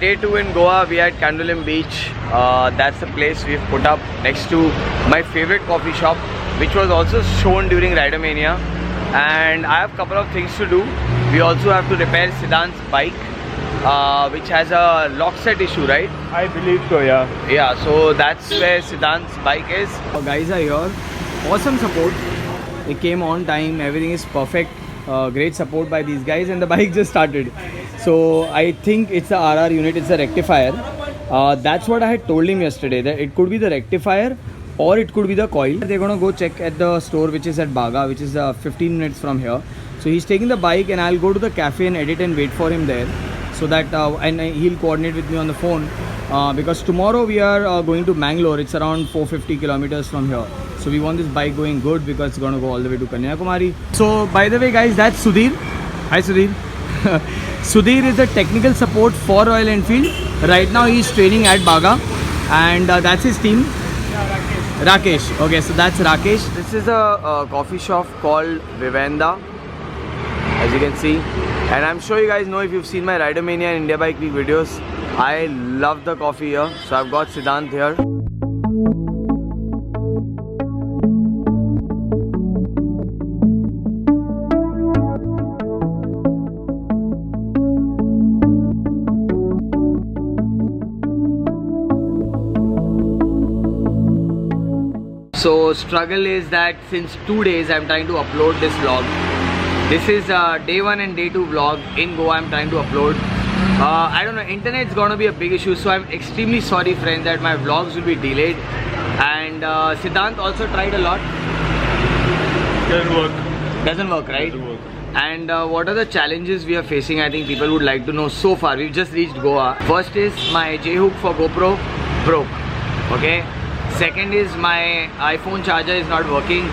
day 2 in Goa. We are at Candolim Beach. That's the place we've put up next to my favorite coffee shop, which was also shown during Ridermania. And I have a couple of things to do. We also have to repair Siddhant's bike, which has a lock set issue, right? I believe so, yeah. Yeah, so that's where Siddhant's bike is. Guys are here. Awesome support. They came on time. Everything is perfect. Great support by these guys, and the bike just started. So I think it's the RR unit. It's the rectifier. That's what I had told him yesterday, that it could be the rectifier or it could be the coil. They're gonna go check at the store which is at Baga, which is 15 minutes from here. So he's taking the bike, and I'll go to the cafe and edit and wait for him there, so that and he'll coordinate with me on the phone, because tomorrow we are going to Mangalore. It's around 450 kilometers from here. So we want this bike going good because it's gonna go all the way to Kanyakumari. So by the way guys, that's Sudhir. Hi Sudhir. Sudhir is the technical support for Royal Enfield. Right now he's training at Baga, and that's his team. Rakesh. Okay, so that's Rakesh. This is a coffee shop called Vivenda, as you can see, and I'm sure you guys know, if you've seen my Ridermania and India Bike Week videos, I love the coffee here. So I've got Siddhant here. So struggle is that since 2 days I'm trying to upload this vlog. This is day 1 and day 2 vlog in Goa. I'm trying to upload. I don't know, internet's gonna be a big issue, so I'm extremely sorry friends that my vlogs will be delayed. And Siddhant also tried a lot. Doesn't work. Doesn't work, right? Doesn't work. And what are the challenges we are facing? I think people would like to know so far. We've just reached Goa. First is my J-hook for GoPro broke. Okay. Second is my iPhone charger is not working.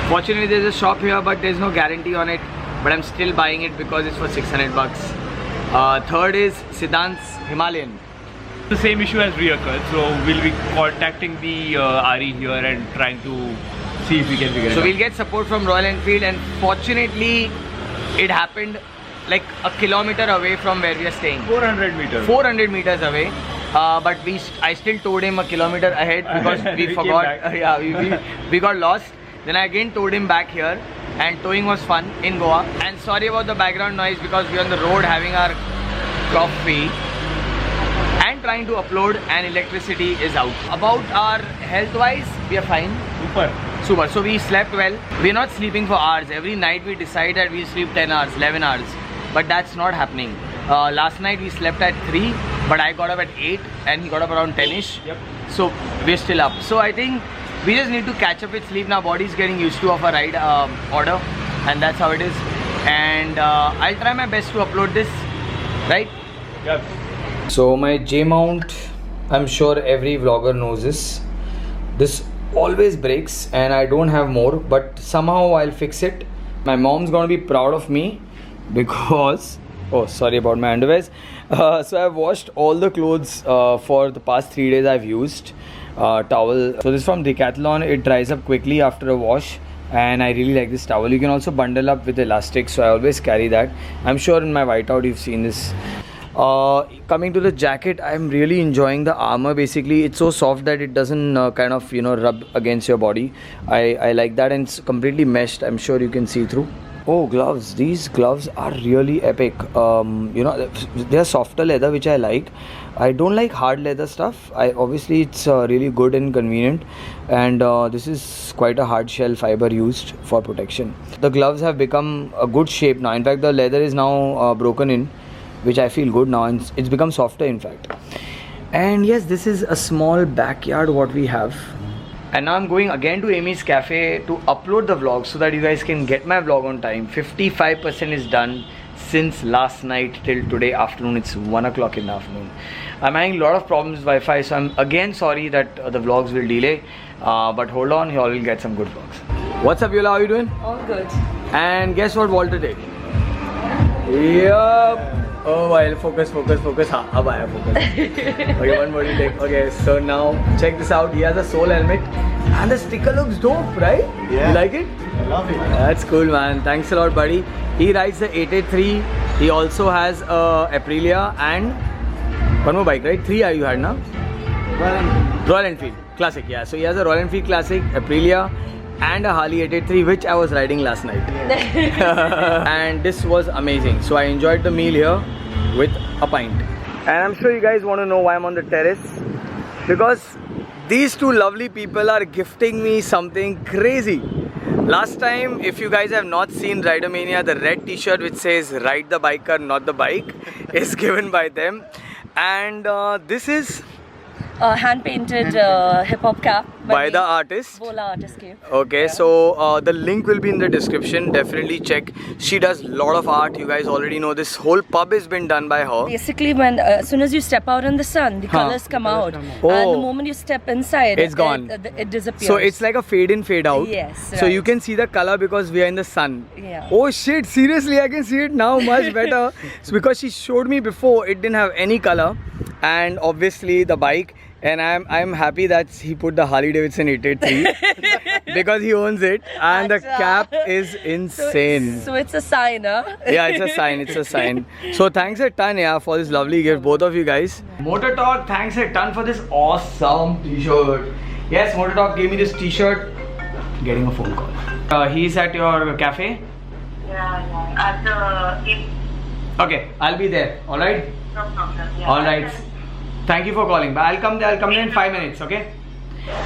Fortunately there's a shop here, but there's no guarantee on it, but I'm still buying it because it's for 600 bucks. Third is Siddhant's Himalayan. The same issue has reoccurred, so we'll be contacting the RE here and trying to see if we can figure it out. So we'll get support from Royal Enfield, and fortunately it happened like a kilometer away from where we are staying. 400 meters. 400 meters away. But I still towed him a kilometer ahead because we forgot. We got lost. Then I again towed him back here, and towing was fun in Goa. And sorry about the background noise because we're on the road having our coffee and trying to upload, and electricity is out. About our health wise, we are fine. Super. So we slept well. We're not sleeping for hours. Every night we decide that we sleep 10 hours, 11 hours. But that's not happening. Last night we slept at 3, but I got up at 8 and he got up around 10ish. Yep. So we're still up. So I think we just need to catch up with sleep. Now body's getting used to of a ride order, and that's how it is. And I'll try my best to upload this, right? Yep. So my J-mount, I'm sure every vlogger knows this. This always breaks and I don't have more, but somehow I'll fix it. My mom's gonna be proud of me because, oh sorry about my underwears. So I've washed all the clothes for the past 3 days. I've used towel. So this is from Decathlon. It dries up quickly after a wash, and I really like this towel. You can also bundle up with elastic, so I always carry that. I'm sure in my whiteout you've seen this. Coming to the jacket, I'm really enjoying the armor. Basically it's so soft that it doesn't kind of, you know, rub against your body. I like that, and it's completely meshed. I'm sure you can see through. Oh, gloves. These gloves are really epic. You know, they are softer leather, which I like. I don't like hard leather stuff. Obviously it's really good and convenient, and this is quite a hard shell fiber used for protection. The gloves have become a good shape now. In fact, the leather is now broken in, which I feel good now, and it's become softer in fact. And yes, this is a small backyard what we have. And now I'm going again to Amy's Cafe to upload the vlog so that you guys can get my vlog on time. 55% is done since last night till today afternoon. It's 1 o'clock in the afternoon. I'm having a lot of problems with Wi-Fi, so I'm again sorry that the vlogs will delay. But hold on, you all will get some good vlogs. What's up, Yola? How are you doing? All good. And guess what Walter did? Yup. Oh, while focus. Ha, ab aaya focus. Okay, one more to take. Okay, so now check this out. He has a Soul helmet, and the sticker looks dope, right? Yeah. You like it? I love it. That's cool, man. Thanks a lot, buddy. He rides the 883. He also has a Aprilia and One more bike, right? 3 you had now? Royal Enfield Classic, yeah. So he has a Royal Enfield Classic, Aprilia, and a Harley 883, which I was riding last night. And this was amazing. So I enjoyed the meal here with a pint. And I'm sure you guys want to know why I'm on the terrace. Because these two lovely people are gifting me something crazy. Last time, if you guys have not seen Ridermania, the red t-shirt which says "Ride the biker, not the bike" is given by them. And this is hand-painted hip-hop cap by the artist. Bola artist ke. Okay, Yeah. so the link will be in the description. Definitely check. She does a lot of art. You guys already know this whole pub has been done by her. Basically, when as soon as you step out in the sun, the colors come out, and Oh. the moment you step inside, It's gone. It disappears. So it's like a fade in, fade out. Yes, So you right. can see the color because we are in the sun. Yeah. Oh shit, seriously, I can see it now much better. It's because she showed me before, it didn't have any color. And obviously the bike. And I'm happy that he put the Harley Davidson 883 because he owns it. And the cap is insane. So it's a sign, huh? Yeah, it's a sign, it's a sign. So thanks a ton, yeah, for this lovely gift, both of you guys. Motor Talk, thanks a ton for this awesome t-shirt. Yes, Motor Talk gave me this t-shirt. Getting a phone call. He's at your cafe? Yeah. At the Okay, I'll be there, alright? no problem. Yeah. Alright. Thank you for calling. But I'll come there in 5 minutes, okay?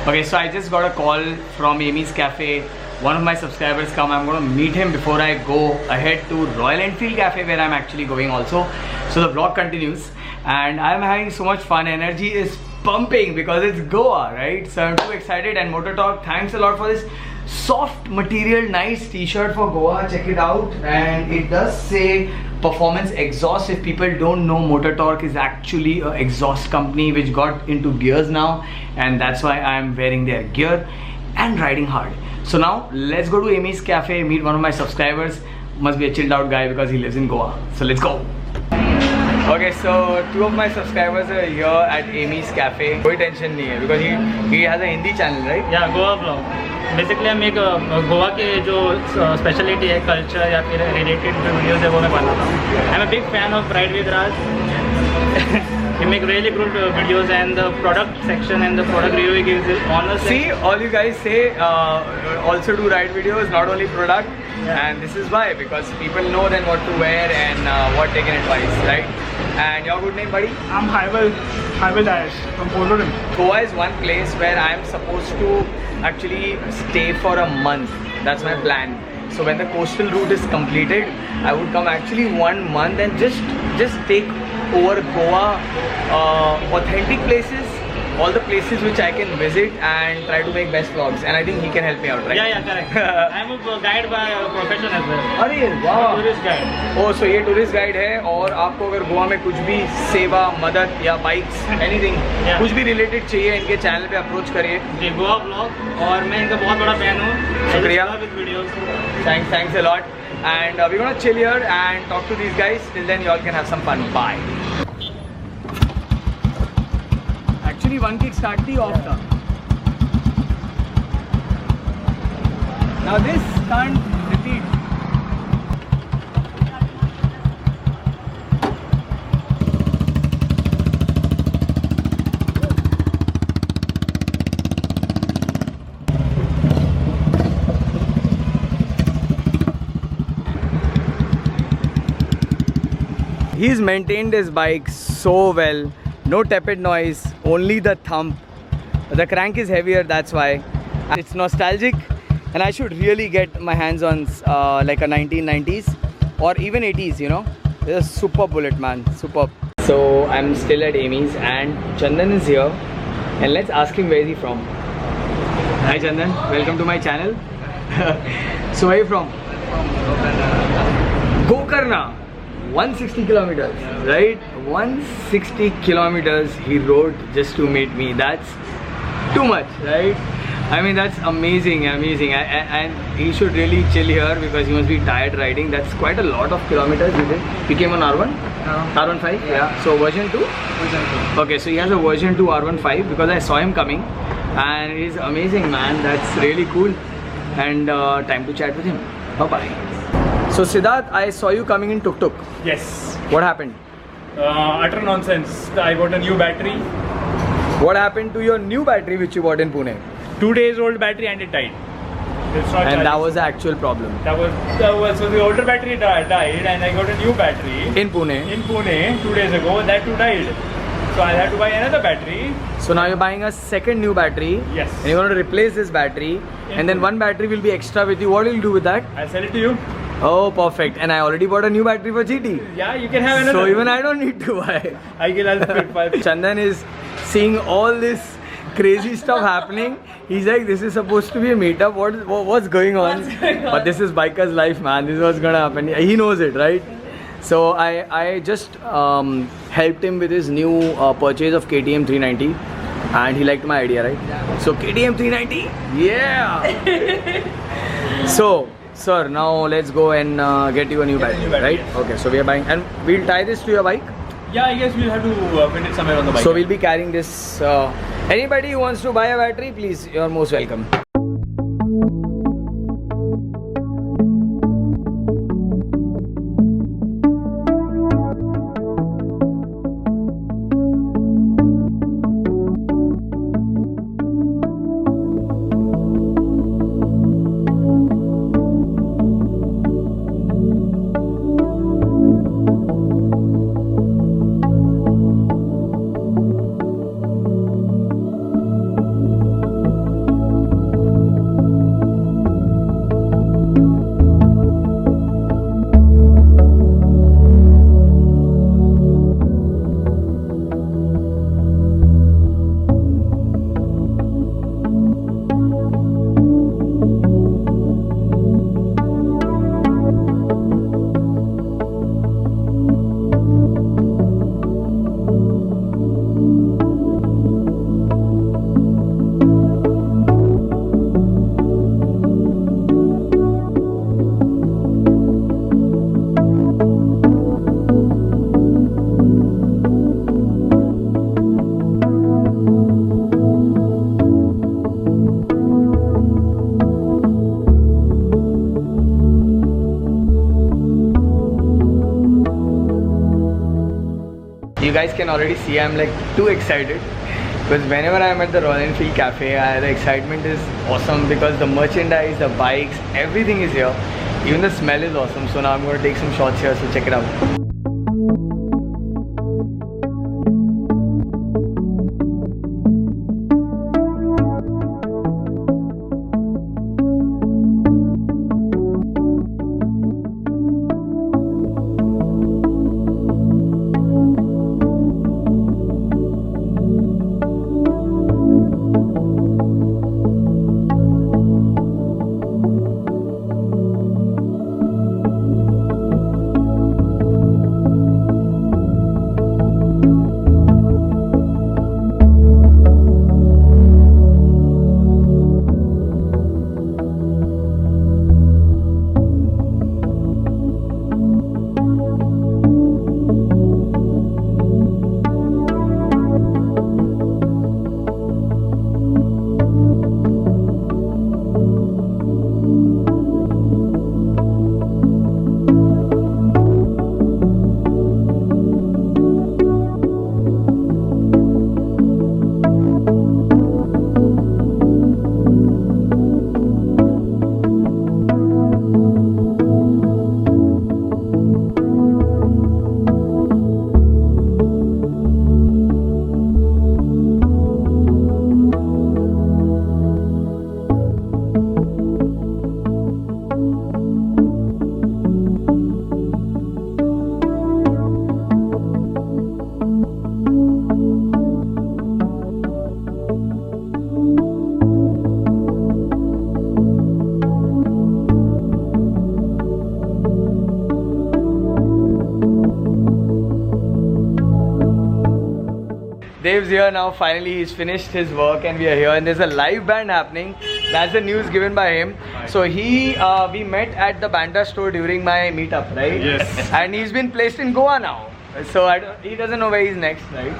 Okay, so I just got a call from Amy's Cafe. One of my subscribers come. I'm going to meet him before I go ahead to Royal Enfield Cafe where I'm actually going also. So the vlog continues and I'm having so much fun. Energy is pumping because it's Goa, right? So I'm too excited. And Motor Talk, thanks a lot for this soft material, nice t-shirt for Goa. Check it out. And it does say Performance Exhaust. If people don't know, Motor Torque is actually an exhaust company which got into gears now, and that's why I'm wearing their gear and riding hard. So now let's go to Amy's Cafe, meet one of my subscribers. Must be a chilled out guy because he lives in Goa. So let's go. Okay, so two of my subscribers are here at Amy's Cafe. कोई tension नहीं है because he has a Hindi channel, right? या Goa blog basically हम एक गोवा के जो speciality है culture या फिर रिलेटेड जो वीडियोस है वो मैं बनाता हूँ. I am a big fan of ride with Raj. We make really good videos and the product section and the product review he gives is honest. See, all you guys say also do ride videos, not only product. Yeah. And this is why, because people know then what to wear and what they can advise, right? And your good name, buddy? I'm Hyvel Dash from Polo Rim. Goa is one place where I'm supposed to actually stay for a month. That's my plan. So when the coastal route is completed, I would come actually 1 month and just take over Goa, authentic places, all the places which I can visit and try to make best vlogs. And I think he can help me out, right? Yeah, correct. I'm a guide by profession as well. अरे वाह! Tourist guide. ओ सो ये tourist guide है और आपको अगर गोवा में कुछ भी सेवा, मदद या बाइक्स, एनीथिंग Yeah. कुछ भी रिलेटेड चाहिए, इनके चैनल पे अप्रोच करिए. जी गोवा ब्लॉग और मैं इनका बहुत बड़ा फैन हूँ. शुक्रिया. With videos. Thanks a lot. And we're gonna chill here and talk to these guys. Till then, y'all can have some fun. Bye. Actually, one kick start the off turn. Now this can't repeat. He's maintained his bike so well. No tepid noise, only the thump. The crank is heavier, that's why. It's nostalgic and I should really get my hands on like a 1990s or even 80s, you know. It's a super bullet, man, superb. So I'm still at Amy's and Chandan is here and let's ask him where is he from. Hi Chandan, welcome to my channel. So where are you from? Gokarna. 160 kilometers, right? 160 kilometers he rode just to meet me. That's too much, right? I mean, that's amazing. And he should really chill here because he must be tired riding. That's quite a lot of kilometers he did. He came on R1? R15? Yeah. So version 2? Version 2. Okay, so he has a version 2 R15 because I saw him coming. And he's amazing, man. That's really cool. And time to chat with him. Bye-bye. So Siddharth, I saw you coming in tuk-tuk. Yes. What happened? Utter nonsense. I got a new battery. What happened to your new battery which you bought in Pune? 2 days old battery and it died. It's not And that charging. was the actual problem. That was so the older battery died and I got a new battery In Pune. in Pune 2 days ago. That too died. So I had to buy another battery. So now you're buying a second new battery. Yes. And you're going to replace this battery. And then one battery will be extra with you. What will you do with that? I'll sell it to you. Oh, perfect. And I already bought a new battery for GT. Yeah, you can have another. So even I don't need to buy. I'll split 5. Chandan is seeing all this crazy stuff happening. He's like, this is supposed to be a meetup. What's going on? But this is biker's life, man. This is what's gonna happen. He knows it, right? So I just helped him with his new purchase of KTM 390, and he liked my idea, right? So KTM 390, yeah. So sir, now let's go and get you a new battery, right? Yes. Okay, so we are buying, and we'll tie this to your bike. Yeah, I guess we'll have to put it somewhere on the bike. So we'll be carrying this. Anybody who wants to buy a battery, please, you're most welcome. You guys can already see I'm like too excited because whenever I'm at the Royal Enfield Cafe, the excitement is awesome because the merchandise, the bikes, everything is here. Even the smell is awesome. So now I'm going to take some shots here, so check it out. Dev's here now. Finally, he's finished his work and we are here. And there's a live band happening. That's the news given by him. So we met at the Bandra store during my meetup, right? Yes. And he's been placed in Goa now. So he doesn't know where he's next, right?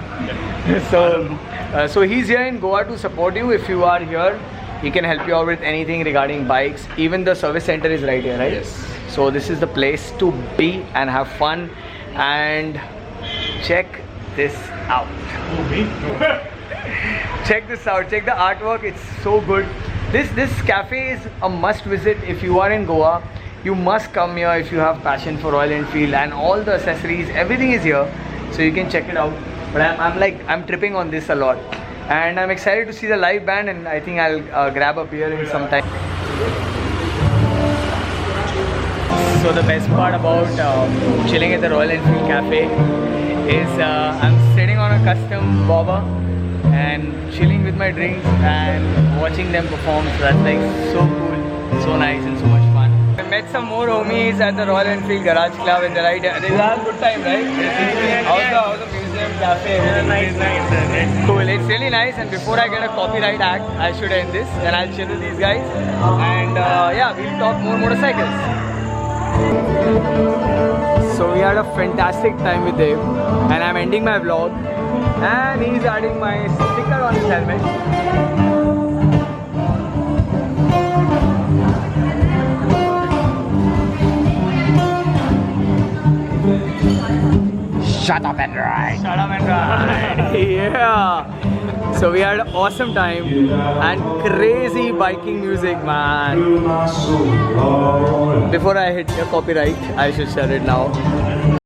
So he's here in Goa to support you. If you are here, he can help you out with anything regarding bikes. Even the service center is right here, right? Yes. So this is the place to be and have fun. And check this out. Check this out. Check the artwork. It's so good. This cafe is a must visit if you are in Goa. You must come here if you have passion for Royal Enfield, and all the accessories, everything is here, so you can check it out. But I'm tripping on this a lot, and I'm excited to see the live band, and I think I'll grab a beer in some time. So the best part about chilling at the Royal Enfield Cafe is I'm sitting on a custom bobber and chilling with my drinks and watching them perform. So that's like so cool, so nice and so much fun. I met some more homies at the Royal Enfield Garage Club and they had a good time, right? How's the museum cafe? Nice. Cool, it's really nice, and before I get a copyright act, I should end this. Then I'll chill with these guys, and yeah, we'll talk more motorcycles. So we had a fantastic time with Dave, and I'm ending my vlog, and he's adding my sticker on his helmet. Shut up and ride. Shut up and ride. Yeah. So we had an awesome time and crazy biking music, man. Before I hit the copyright, I should shut it now.